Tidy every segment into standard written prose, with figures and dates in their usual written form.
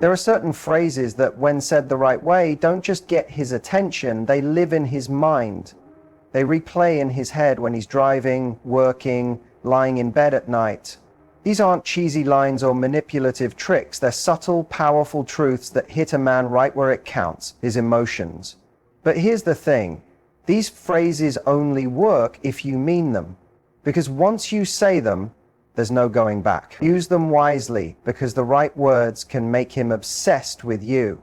There are certain phrases that, when said the right way, don't just get his attention, they live in his mind. They replay in his head when he's driving, working, lying in bed at night. These aren't cheesy lines or manipulative tricks. They're subtle, powerful truths that hit a man right where it counts, his emotions. But here's the thing. These phrases only work if you mean them. Because once you say them, there's no going back. Use them wisely, because the right words can make him obsessed with you.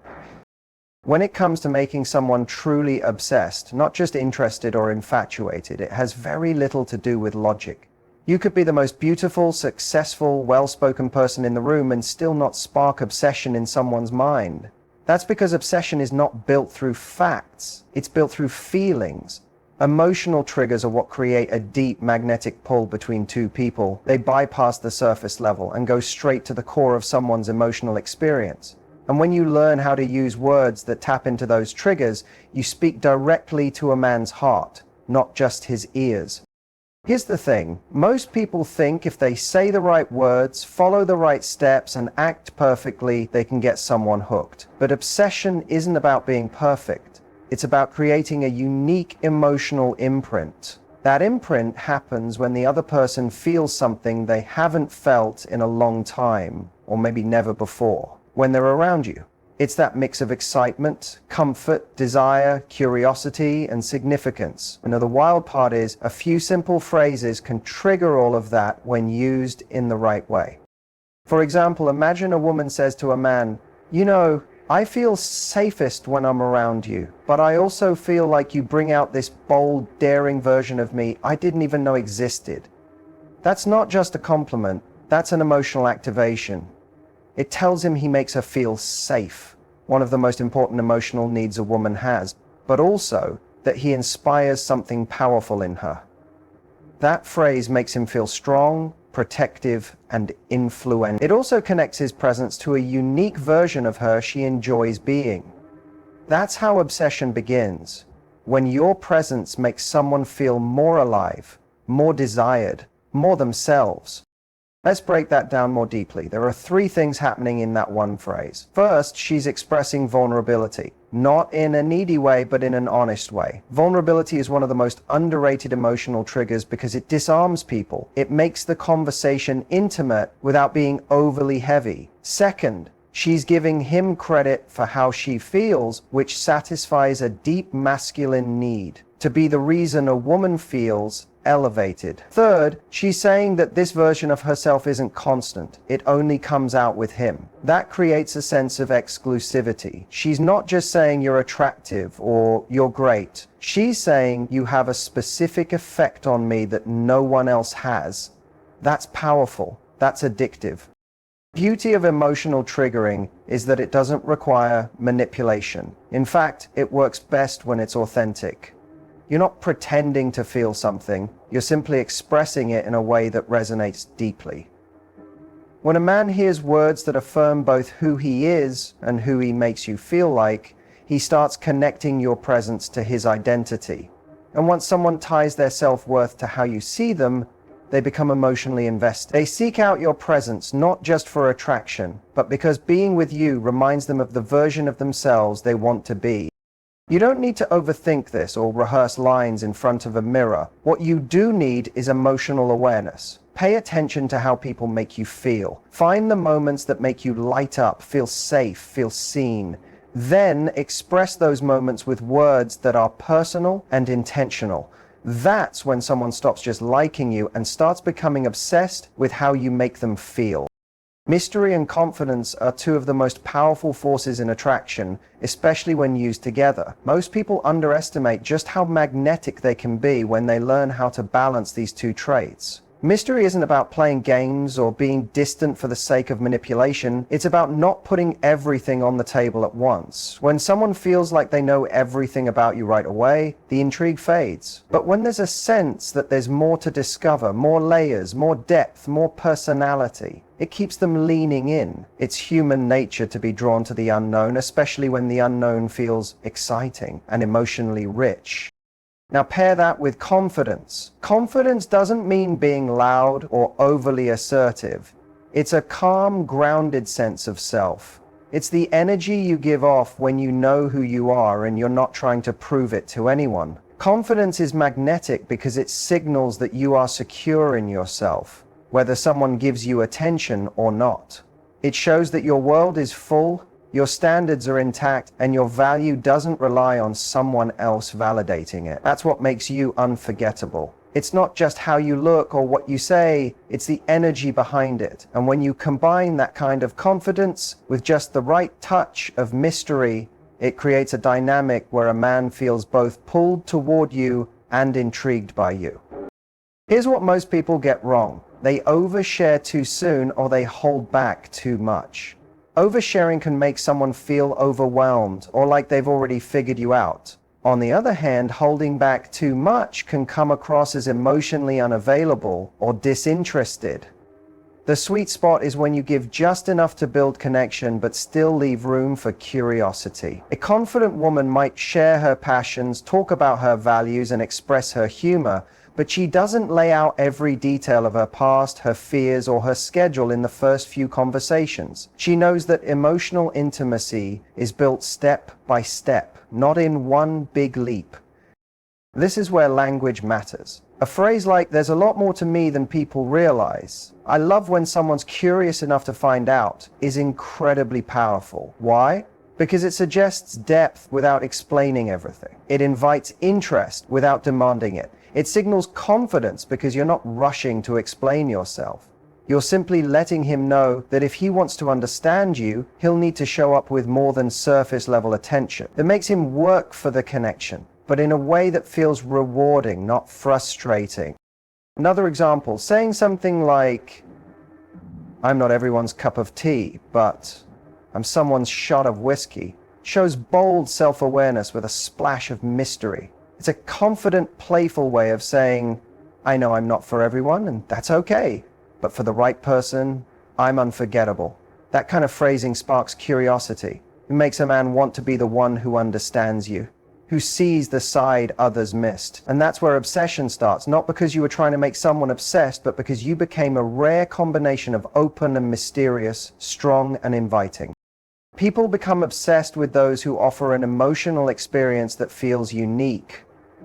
When it comes to making someone truly obsessed, not just interested or infatuated, it has very little to do with logic. You could be the most beautiful, successful, well-spoken person in the room and still not spark obsession in someone's mind. That's because obsession is not built through facts. It's built through feelings. Emotional triggers are what create a deep magnetic pull between two people. They bypass the surface level and go straight to the core of someone's emotional experience. And when you learn how to use words that tap into those triggers, you speak directly to a man's heart, not just his ears. Here's the thing. Most people think if they say the right words, follow the right steps, and act perfectly, they can get someone hooked. But obsession isn't about being perfect. It's about creating a unique emotional imprint. That imprint happens when the other person feels something they haven't felt in a long time, or maybe never before, when they're around you. It's that mix of excitement, comfort, desire, curiosity, and significance. And the wild part is, a few simple phrases can trigger all of that when used in the right way. For example, imagine a woman says to a man, "You know, I feel safest when I'm around you, but I also feel like you bring out this bold, daring version of me I didn't even know existed." That's not just a compliment, that's an emotional activation. It tells him he makes her feel safe, one of the most important emotional needs a woman has, but also that he inspires something powerful in her. That phrase makes him feel strong, protective, and influential. It also connects his presence to a unique version of her she enjoys being. That's how obsession begins, when your presence makes someone feel more alive, more desired, more themselves. Let's break that down more deeply. There are three things happening in that one phrase. First, she's expressing vulnerability, not in a needy way, but in an honest way. Vulnerability is one of the most underrated emotional triggers because it disarms people. It makes the conversation intimate without being overly heavy. Second, she's giving him credit for how she feels, which satisfies a deep masculine need to be the reason a woman feels elevated. Third, she's saying that this version of herself isn't constant. It only comes out with him. That creates a sense of exclusivity. She's not just saying you're attractive or you're great. She's saying you have a specific effect on me that no one else has. That's powerful. That's addictive. The beauty of emotional triggering is that it doesn't require manipulation. In fact, it works best when it's authentic. You're not pretending to feel something, you're simply expressing it in a way that resonates deeply. When a man hears words that affirm both who he is and who he makes you feel like, he starts connecting your presence to his identity. And once someone ties their self-worth to how you see them, they become emotionally invested. They seek out your presence not just for attraction, but because being with you reminds them of the version of themselves they want to be. You don't need to overthink this or rehearse lines in front of a mirror. What you do need is emotional awareness. Pay attention to how people make you feel. Find the moments that make you light up, feel safe, feel seen. Then express those moments with words that are personal and intentional. That's when someone stops just liking you and starts becoming obsessed with how you make them feel. Mystery and confidence are two of the most powerful forces in attraction, especially when used together. Most people underestimate just how magnetic they can be when they learn how to balance these two traits. Mystery isn't about playing games or being distant for the sake of manipulation. It's about not putting everything on the table at once. When someone feels like they know everything about you right away, the intrigue fades. But when there's a sense that there's more to discover, more layers, more depth, more personality, it keeps them leaning in. It's human nature to be drawn to the unknown, especially when the unknown feels exciting and emotionally rich. Now pair that with confidence. Confidence doesn't mean being loud or overly assertive. It's a calm, grounded sense of self. It's the energy you give off when you know who you are and you're not trying to prove it to anyone. Confidence is magnetic because it signals that you are secure in yourself, whether someone gives you attention or not. It shows that your world is full, your standards are intact, and your value doesn't rely on someone else validating it. That's what makes you unforgettable. It's not just how you look or what you say, it's the energy behind it. And when you combine that kind of confidence with just the right touch of mystery, it creates a dynamic where a man feels both pulled toward you and intrigued by you. Here's what most people get wrong. They overshare too soon or they hold back too much. Oversharing can make someone feel overwhelmed or like they've already figured you out. On the other hand, holding back too much can come across as emotionally unavailable or disinterested. The sweet spot is when you give just enough to build connection but still leave room for curiosity. A confident woman might share her passions, talk about her values, and express her humor, but she doesn't lay out every detail of her past, her fears, or her schedule in the first few conversations. She knows that emotional intimacy is built step by step, not in one big leap. This is where language matters. A phrase like, "there's a lot more to me than people realize," I love when someone's curious enough to find out, is incredibly powerful. Why? Because it suggests depth without explaining everything. It invites interest without demanding it. It signals confidence because you're not rushing to explain yourself. You're simply letting him know that if he wants to understand you, he'll need to show up with more than surface level attention. That makes him work for the connection, but in a way that feels rewarding, not frustrating. Another example, saying something like, "I'm not everyone's cup of tea, but I'm someone's shot of whiskey," shows bold self-awareness with a splash of mystery. It's a confident, playful way of saying, "I know I'm not for everyone, and that's okay, but for the right person, I'm unforgettable." That kind of phrasing sparks curiosity. It makes a man want to be the one who understands you, who sees the side others missed. And that's where obsession starts, not because you were trying to make someone obsessed, but because you became a rare combination of open and mysterious, strong and inviting. People become obsessed with those who offer an emotional experience that feels unique.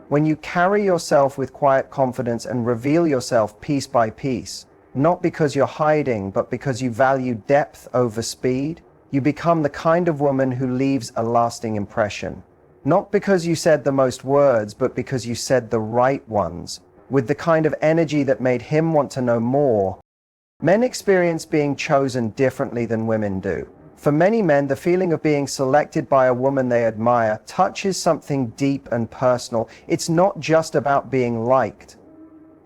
When you carry yourself with quiet confidence and reveal yourself piece by piece, not because you're hiding, but because you value depth over speed, you become the kind of woman who leaves a lasting impression. Not because you said the most words, but because you said the right ones, with the kind of energy that made him want to know more. Men experience being chosen differently than women do. For many men, the feeling of being selected by a woman they admire touches something deep and personal. It's not just about being liked.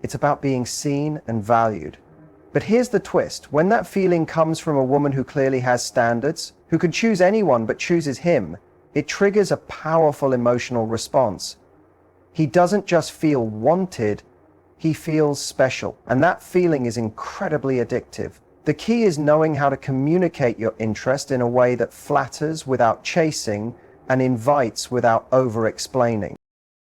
It's about being seen and valued. But here's the twist. When that feeling comes from a woman who clearly has standards, who could choose anyone but chooses him, it triggers a powerful emotional response. He doesn't just feel wanted, he feels special. And that feeling is incredibly addictive. The key is knowing how to communicate your interest in a way that flatters without chasing and invites without over-explaining.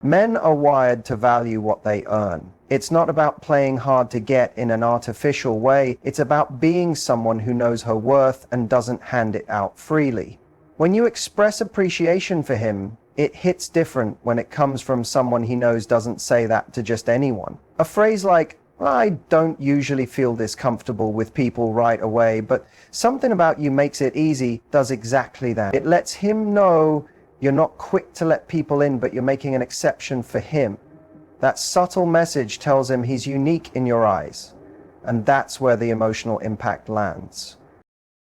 Men are wired to value what they earn. It's not about playing hard to get in an artificial way. It's about being someone who knows her worth and doesn't hand it out freely. When you express appreciation for him, it hits different when it comes from someone he knows doesn't say that to just anyone. A phrase like, "I don't usually feel this comfortable with people right away, but something about you makes it easy," does exactly that. It lets him know you're not quick to let people in, but you're making an exception for him. That subtle message tells him he's unique in your eyes, and that's where the emotional impact lands.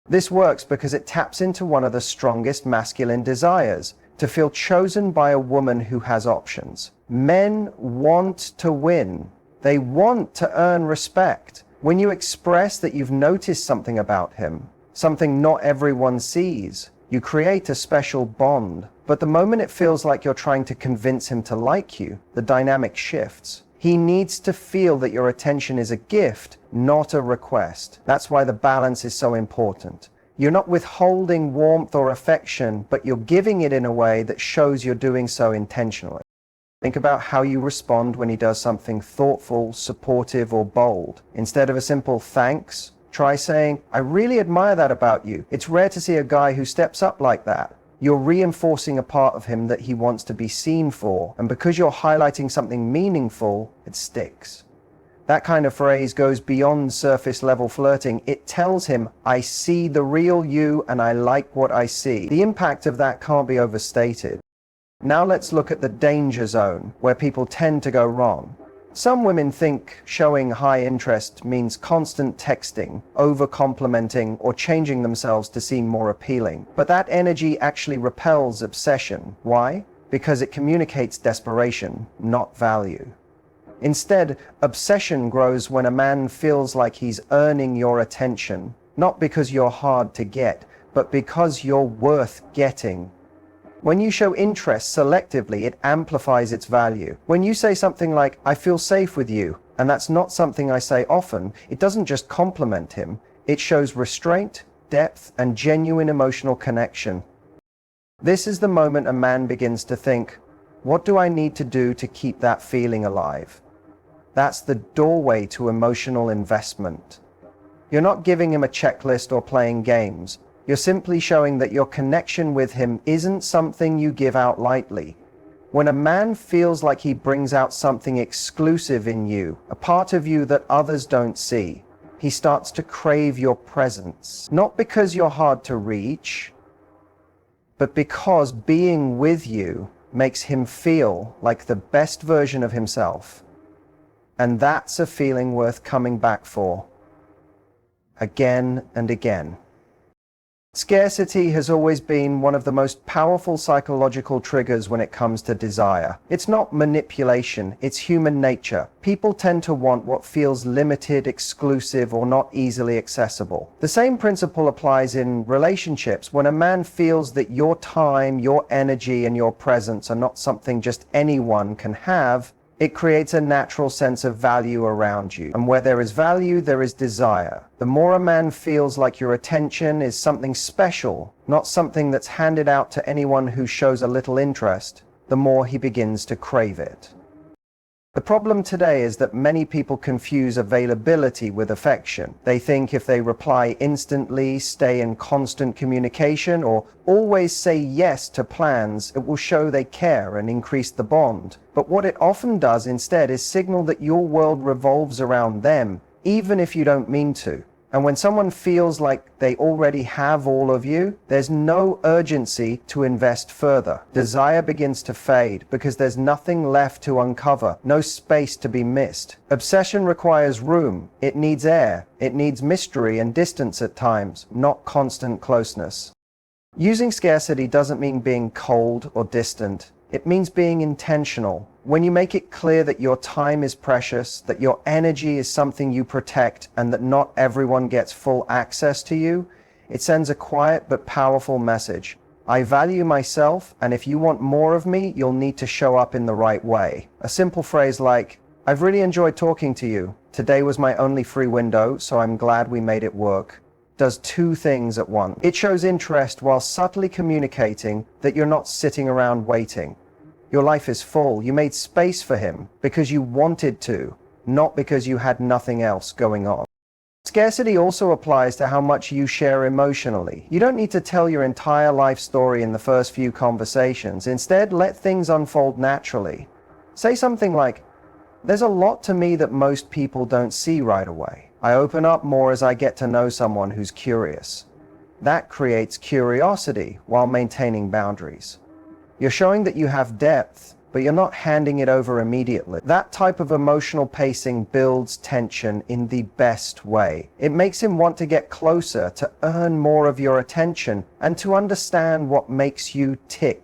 This works because it taps into one of the strongest masculine desires, to feel chosen by a woman who has options. Men want to win. They want to earn respect. When you express that you've noticed something about him, something not everyone sees, you create a special bond. But the moment it feels like you're trying to convince him to like you, the dynamic shifts. He needs to feel that your attention is a gift, not a request. That's why the balance is so important. You're not withholding warmth or affection, but you're giving it in a way that shows you're doing so intentionally. Think about how you respond when he does something thoughtful, supportive, or bold. Instead of a simple thanks, Try saying, "I really admire that about you. It's rare to see a guy who steps up like that." You're reinforcing a part of him that he wants to be seen for, and because you're highlighting something meaningful, it sticks. That kind of phrase goes beyond surface level flirting. It tells him, "I see the real you and I like what I see." The impact of that can't be overstated. Now let's look at the danger zone, where people tend to go wrong. Some women think showing high interest means constant texting, over-complimenting, or changing themselves to seem more appealing. But that energy actually repels obsession. Why? Because it communicates desperation, not value. Instead, obsession grows when a man feels like he's earning your attention, not because you're hard to get, but because you're worth getting. When you show interest selectively, it amplifies its value. When you say something like, "I feel safe with you," and that's not something I say often, it doesn't just compliment him, it shows restraint, depth, and genuine emotional connection. This is the moment a man begins to think, "What do I need to do to keep that feeling alive?" That's the doorway to emotional investment. You're not giving him a checklist or playing games. You're simply showing that your connection with him isn't something you give out lightly. When a man feels like he brings out something exclusive in you, a part of you that others don't see, he starts to crave your presence. Not because you're hard to reach, but because being with you makes him feel like the best version of himself. And that's a feeling worth coming back for, again and again. Scarcity has always been one of the most powerful psychological triggers when it comes to desire. It's not manipulation, it's human nature. People tend to want what feels limited, exclusive, or not easily accessible. The same principle applies in relationships. When a man feels that your time, your energy, and your presence are not something just anyone can have, it creates a natural sense of value around you. And where there is value, there is desire. The more a man feels like your attention is something special, not something that's handed out to anyone who shows a little interest, the more he begins to crave it. The problem today is that many people confuse availability with affection. They think if they reply instantly, stay in constant communication, or always say yes to plans, it will show they care and increase the bond. But what it often does instead is signal that your world revolves around them, even if you don't mean to. And when someone feels like they already have all of you, there's no urgency to invest further. Desire begins to fade because there's nothing left to uncover, no space to be missed. Obsession requires room. It needs air. It needs mystery and distance at times, not constant closeness. Using scarcity doesn't mean being cold or distant. It means being intentional. When you make it clear that your time is precious, that your energy is something you protect, and that not everyone gets full access to you, it sends a quiet but powerful message. I value myself, and if you want more of me, you'll need to show up in the right way. A simple phrase like, "I've really enjoyed talking to you. Today was my only free window, so I'm glad we made it work," does two things at once. It shows interest while subtly communicating that you're not sitting around waiting. Your life is full. You made space for him because you wanted to, not because you had nothing else going on. Scarcity also applies to how much you share emotionally. You don't need to tell your entire life story in the first few conversations. Instead, let things unfold naturally. Say something like, "There's a lot to me that most people don't see right away. I open up more as I get to know someone who's curious." That creates curiosity while maintaining boundaries. You're showing that you have depth, but you're not handing it over immediately. That type of emotional pacing builds tension in the best way. It makes him want to get closer, to earn more of your attention, and to understand what makes you tick.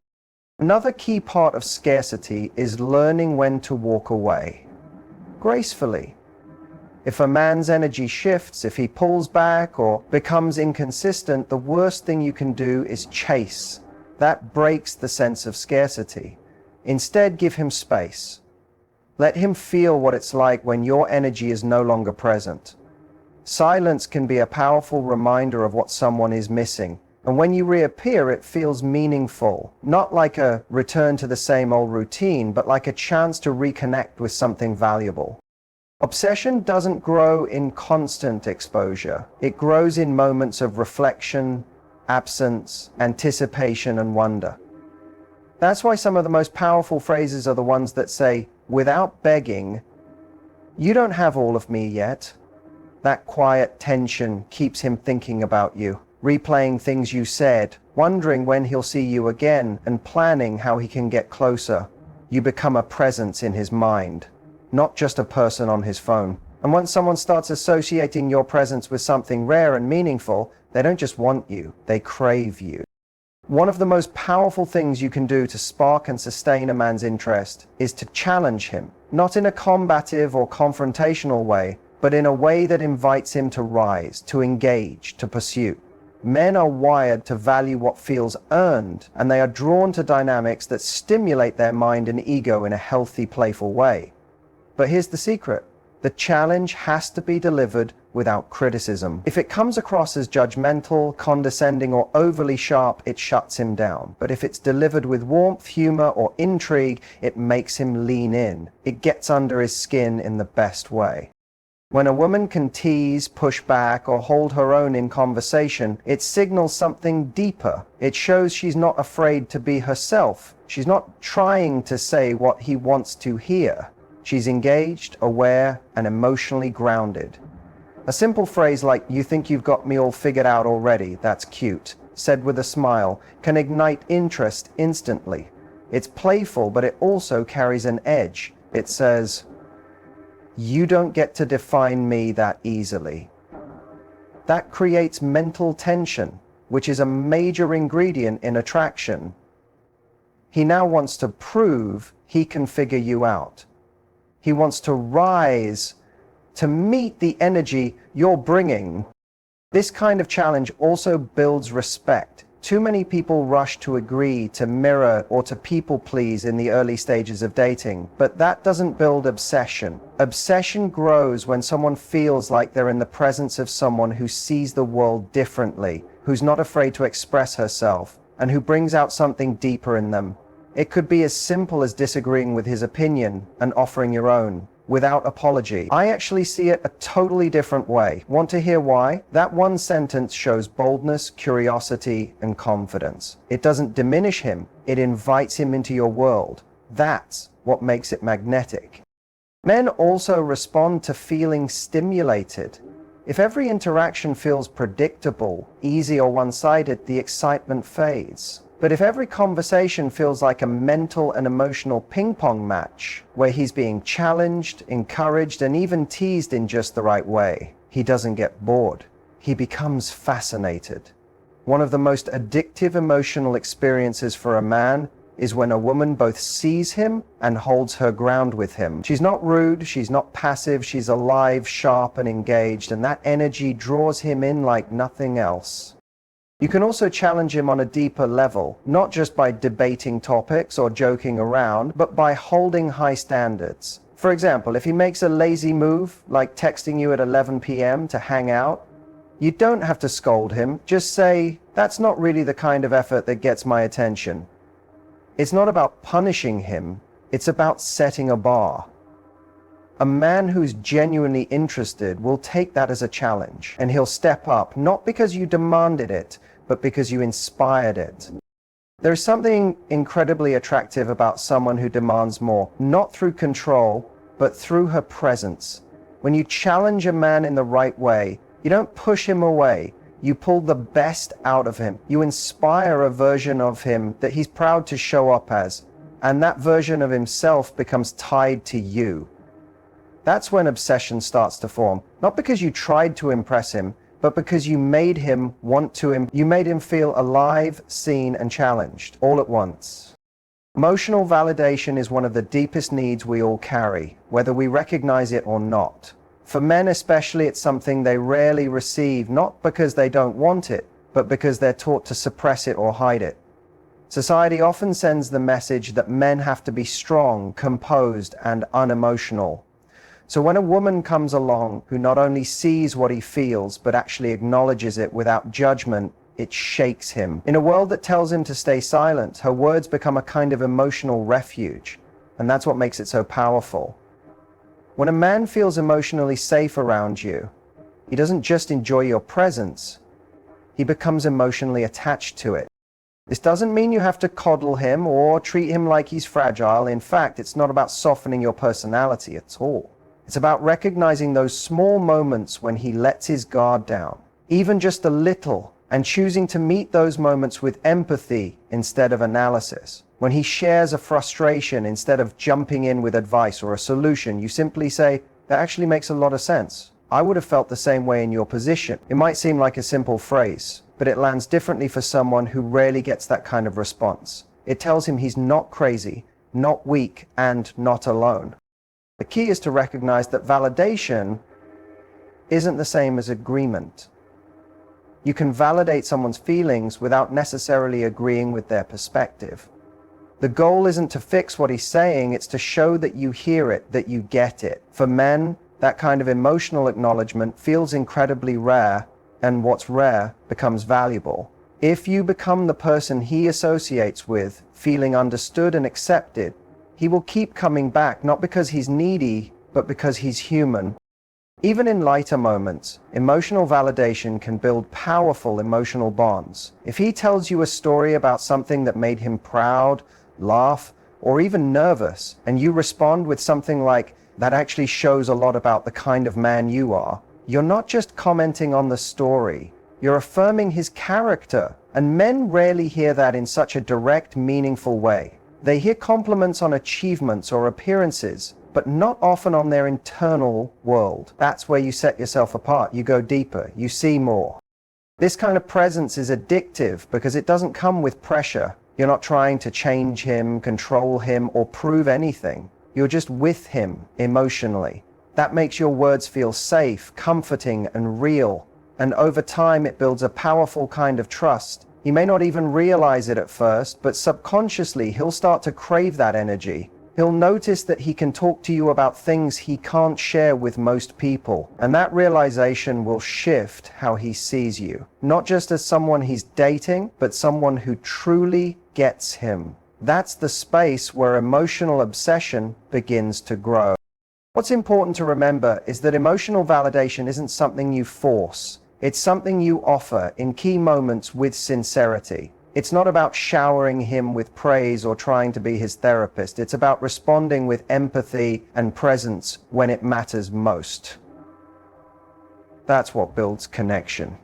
Another key part of scarcity is learning when to walk away. Gracefully. If a man's energy shifts, if he pulls back or becomes inconsistent, the worst thing you can do is chase. That breaks the sense of scarcity. Instead, give him space. Let him feel what it's like when your energy is no longer present. Silence can be a powerful reminder of what someone is missing, and when you reappear, it feels meaningful. Not like a return to the same old routine, but like a chance to reconnect with something valuable. Obsession doesn't grow in constant exposure. It grows in moments of reflection, absence, anticipation, and wonder. That's why some of the most powerful phrases are the ones that say, without begging, "You don't have all of me yet." That quiet tension keeps him thinking about you, replaying things you said, wondering when he'll see you again, and planning how he can get closer. You become a presence in his mind, not just a person on his phone. And once someone starts associating your presence with something rare and meaningful, they don't just want you, they crave you. One of the most powerful things you can do to spark and sustain a man's interest is to challenge him, not in a combative or confrontational way, but in a way that invites him to rise, to engage, to pursue. Men are wired to value what feels earned, and they are drawn to dynamics that stimulate their mind and ego in a healthy, playful way. But here's the secret. The challenge has to be delivered without criticism. If it comes across as judgmental, condescending, or overly sharp, it shuts him down. But if it's delivered with warmth, humor, or intrigue, it makes him lean in. It gets under his skin in the best way. When a woman can tease, push back, or hold her own in conversation, it signals something deeper. It shows she's not afraid to be herself. She's not trying to say what he wants to hear. She's engaged, aware, and emotionally grounded. A simple phrase like, "You think you've got me all figured out already, that's cute," said with a smile, can ignite interest instantly. It's playful, but it also carries an edge. It says, "You don't get to define me that easily." That creates mental tension, which is a major ingredient in attraction. He now wants to prove he can figure you out. He wants to rise to meet the energy you're bringing. This kind of challenge also builds respect. Too many people rush to agree, to mirror, or to people please in the early stages of dating, but that doesn't build obsession. Obsession grows when someone feels like they're in the presence of someone who sees the world differently, who's not afraid to express herself, and who brings out something deeper in them. It could be as simple as disagreeing with his opinion and offering your own, without apology. I actually see it a totally different way. Want to hear why? That one sentence shows boldness, curiosity, and confidence. It doesn't diminish him, it invites him into your world. That's what makes it magnetic. Men also respond to feeling stimulated. If every interaction feels predictable, easy, or one-sided, the excitement fades. But if every conversation feels like a mental and emotional ping-pong match, where he's being challenged, encouraged, and even teased in just the right way, he doesn't get bored. He becomes fascinated. One of the most addictive emotional experiences for a man is when a woman both sees him and holds her ground with him. She's not rude, she's not passive, she's alive, sharp, and engaged, and that energy draws him in like nothing else. You can also challenge him on a deeper level, not just by debating topics or joking around, but by holding high standards. For example, if he makes a lazy move, like texting you at 11 p.m. to hang out, you don't have to scold him. Just say, "That's not really the kind of effort that gets my attention." It's not about punishing him, it's about setting a bar. A man who's genuinely interested will take that as a challenge, and he'll step up, not because you demanded it, but because you inspired it. There's something incredibly attractive about someone who demands more, not through control, but through her presence. When you challenge a man in the right way, you don't push him away, you pull the best out of him. You inspire a version of him that he's proud to show up as, and that version of himself becomes tied to you. That's when obsession starts to form, not because you tried to impress him, but because you made him want to, you made him feel alive, seen, and challenged, all at once. Emotional validation is one of the deepest needs we all carry, whether we recognize it or not. For men especially, it's something they rarely receive, not because they don't want it, but because they're taught to suppress it or hide it. Society often sends the message that men have to be strong, composed, and unemotional. So when a woman comes along who not only sees what he feels, but actually acknowledges it without judgment, it shakes him. In a world that tells him to stay silent, her words become a kind of emotional refuge, and that's what makes it so powerful. When a man feels emotionally safe around you, he doesn't just enjoy your presence, he becomes emotionally attached to it. This doesn't mean you have to coddle him or treat him like he's fragile. In fact, it's not about softening your personality at all. It's about recognizing those small moments when he lets his guard down, even just a little, and choosing to meet those moments with empathy instead of analysis. When he shares a frustration, instead of jumping in with advice or a solution, you simply say, "That actually makes a lot of sense. I would have felt the same way in your position." It might seem like a simple phrase, but it lands differently for someone who rarely gets that kind of response. It tells him he's not crazy, not weak, and not alone. The key is to recognize that validation isn't the same as agreement. You can validate someone's feelings without necessarily agreeing with their perspective. The goal isn't to fix what he's saying, it's to show that you hear it, that you get it. For men, that kind of emotional acknowledgement feels incredibly rare, and what's rare becomes valuable. If you become the person he associates with, feeling understood and accepted, he will keep coming back, not because he's needy, but because he's human. Even in lighter moments, emotional validation can build powerful emotional bonds. If he tells you a story about something that made him proud, laugh, or even nervous, and you respond with something like, "That actually shows a lot about the kind of man you are," you're not just commenting on the story, you're affirming his character. And men rarely hear that in such a direct, meaningful way. They hear compliments on achievements or appearances, but not often on their internal world. That's where you set yourself apart. You go deeper, you see more. This kind of presence is addictive because it doesn't come with pressure. You're not trying to change him, control him, or prove anything. You're just with him emotionally. That makes your words feel safe, comforting, and real. And over time, it builds a powerful kind of trust. He may not even realize it at first, but subconsciously, he'll start to crave that energy. He'll notice that he can talk to you about things he can't share with most people. And that realization will shift how he sees you. Not just as someone he's dating, but someone who truly gets him. That's the space where emotional obsession begins to grow. What's important to remember is that emotional validation isn't something you force. It's something you offer in key moments with sincerity. It's not about showering him with praise or trying to be his therapist. It's about responding with empathy and presence when it matters most. That's what builds connection.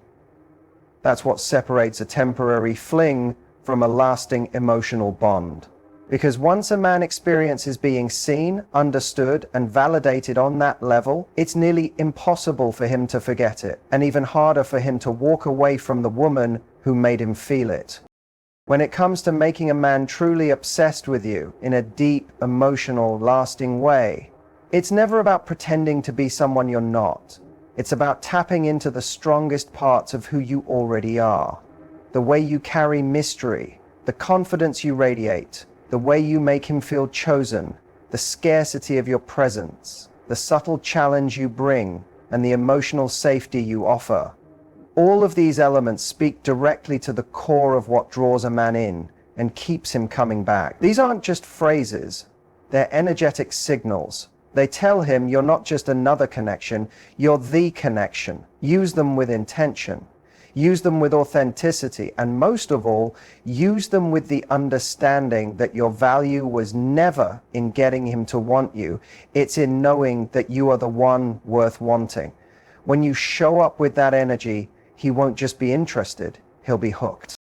That's what separates a temporary fling from a lasting emotional bond. Because once a man experiences being seen, understood, and validated on that level, it's nearly impossible for him to forget it, and even harder for him to walk away from the woman who made him feel it. When it comes to making a man truly obsessed with you in a deep, emotional, lasting way, it's never about pretending to be someone you're not. It's about tapping into the strongest parts of who you already are. The way you carry mystery, the confidence you radiate, the way you make him feel chosen, the scarcity of your presence, the subtle challenge you bring, and the emotional safety you offer. All of these elements speak directly to the core of what draws a man in and keeps him coming back. These aren't just phrases, they're energetic signals. They tell him you're not just another connection, you're the connection. Use them with intention. Use them with authenticity, and most of all, use them with the understanding that your value was never in getting him to want you. It's in knowing that you are the one worth wanting. When you show up with that energy, he won't just be interested, he'll be hooked.